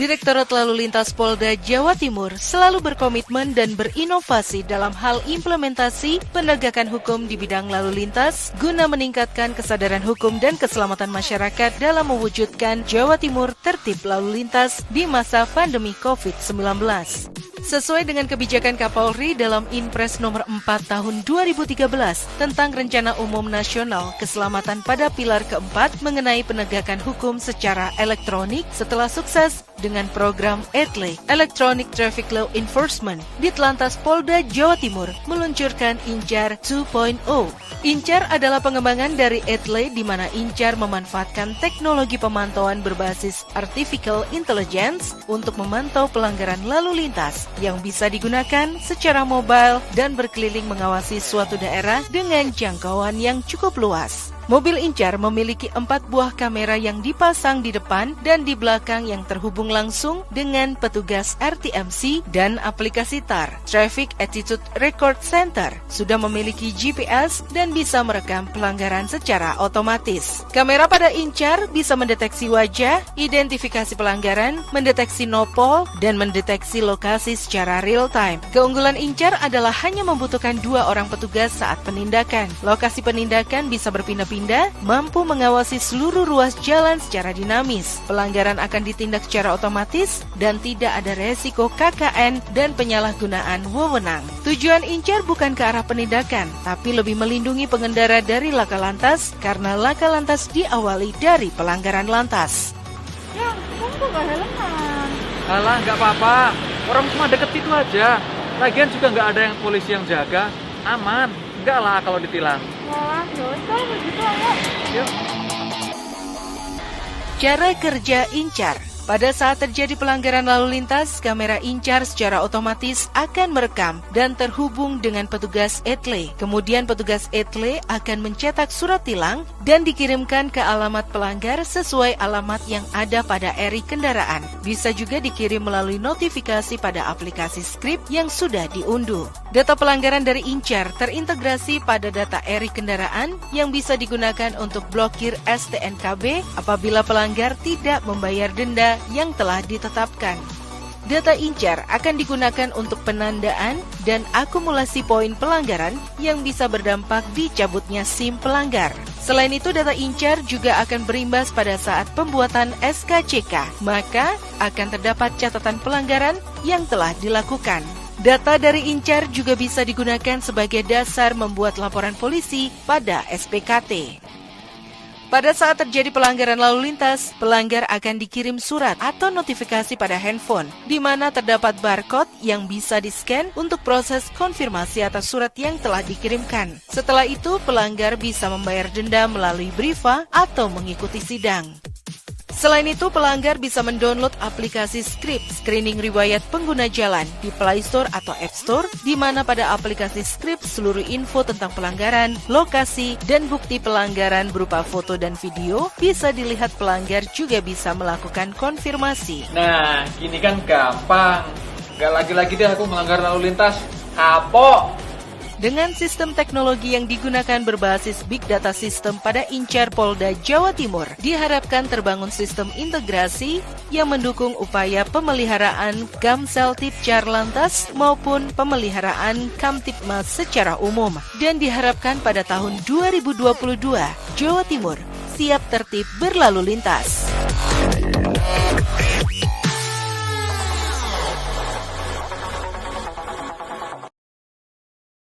Direktorat Lalu Lintas Polda Jawa Timur selalu berkomitmen dan berinovasi dalam hal implementasi penegakan hukum di bidang lalu lintas guna meningkatkan kesadaran hukum dan keselamatan masyarakat dalam mewujudkan Jawa Timur tertib lalu lintas di masa pandemi COVID-19. Sesuai dengan kebijakan Kapolri dalam Inpres nomor 4 tahun 2013 tentang Rencana Umum Nasional Keselamatan pada pilar keempat mengenai penegakan hukum secara elektronik setelah sukses dengan program ETLE, Electronic Traffic Law Enforcement, Ditlantas Polda Jawa Timur meluncurkan INCAR 2.0. INCAR adalah pengembangan dari ETLE di mana INCAR memanfaatkan teknologi pemantauan berbasis Artificial Intelligence untuk memantau pelanggaran lalu lintas yang bisa digunakan secara mobile dan berkeliling mengawasi suatu daerah dengan jangkauan yang cukup luas. Mobil INCAR memiliki 4 buah kamera yang dipasang di depan dan di belakang yang terhubung langsung dengan petugas RTMC dan aplikasi TAR, Traffic Attitude Record Center, sudah memiliki GPS dan bisa merekam pelanggaran secara otomatis. Kamera pada INCAR bisa mendeteksi wajah, identifikasi pelanggaran, mendeteksi nopol, dan mendeteksi lokasi secara real time. Keunggulan INCAR adalah hanya membutuhkan 2 orang petugas saat penindakan. Lokasi penindakan bisa berpindah-pindah, mampu mengawasi seluruh ruas jalan secara dinamis. Pelanggaran akan ditindak secara otomatis dan tidak ada resiko KKN dan penyalahgunaan wewenang. Tujuan INCAR bukan ke arah penindakan, tapi lebih melindungi pengendara dari laka lantas karena laka lantas diawali dari pelanggaran lantas. Ya, kamu kok gak helman? Alah, nggak apa-apa. Orang cuma deket itu aja. Lagian juga nggak ada yang polisi yang jaga. Aman. Enggak lah kalau ditilang. Wah, yaudah kalau begitu ayo. Yuk. Cara kerja INCAR. Pada saat terjadi pelanggaran lalu lintas, kamera INCAR secara otomatis akan merekam dan terhubung dengan petugas ETLE. Kemudian petugas ETLE akan mencetak surat tilang dan dikirimkan ke alamat pelanggar sesuai alamat yang ada pada eri kendaraan. Bisa juga dikirim melalui notifikasi pada aplikasi script yang sudah diunduh. Data pelanggaran dari INCAR terintegrasi pada data eri kendaraan yang bisa digunakan untuk blokir STNKB apabila pelanggar tidak membayar denda yang telah ditetapkan. Data INCAR akan digunakan untuk penandaan dan akumulasi poin pelanggaran yang bisa berdampak dicabutnya SIM pelanggar. Selain itu, data INCAR juga akan berimbas pada saat pembuatan SKCK, maka akan terdapat catatan pelanggaran yang telah dilakukan. Data dari INCAR juga bisa digunakan sebagai dasar membuat laporan polisi pada SPKT. Pada saat terjadi pelanggaran lalu lintas, pelanggar akan dikirim surat atau notifikasi pada handphone, di mana terdapat barcode yang bisa di-scan untuk proses konfirmasi atas surat yang telah dikirimkan. Setelah itu, pelanggar bisa membayar denda melalui Briva atau mengikuti sidang. Selain itu, pelanggar bisa mendownload aplikasi Script Screening Riwayat Pengguna Jalan di Play Store atau App Store, di mana pada aplikasi Script seluruh info tentang pelanggaran, lokasi, dan bukti pelanggaran berupa foto dan video bisa dilihat. Pelanggar juga bisa melakukan konfirmasi. Nah, gini kan gampang. Gak lagi-lagi deh aku melanggar lalu lintas. Kapok! Dengan sistem teknologi yang digunakan berbasis Big Data System pada INCAR Polda Jawa Timur, diharapkan terbangun sistem integrasi yang mendukung upaya pemeliharaan Kamseltipcar Lantas maupun pemeliharaan Kamtipmas secara umum. Dan diharapkan pada tahun 2022, Jawa Timur siap tertib berlalu lintas.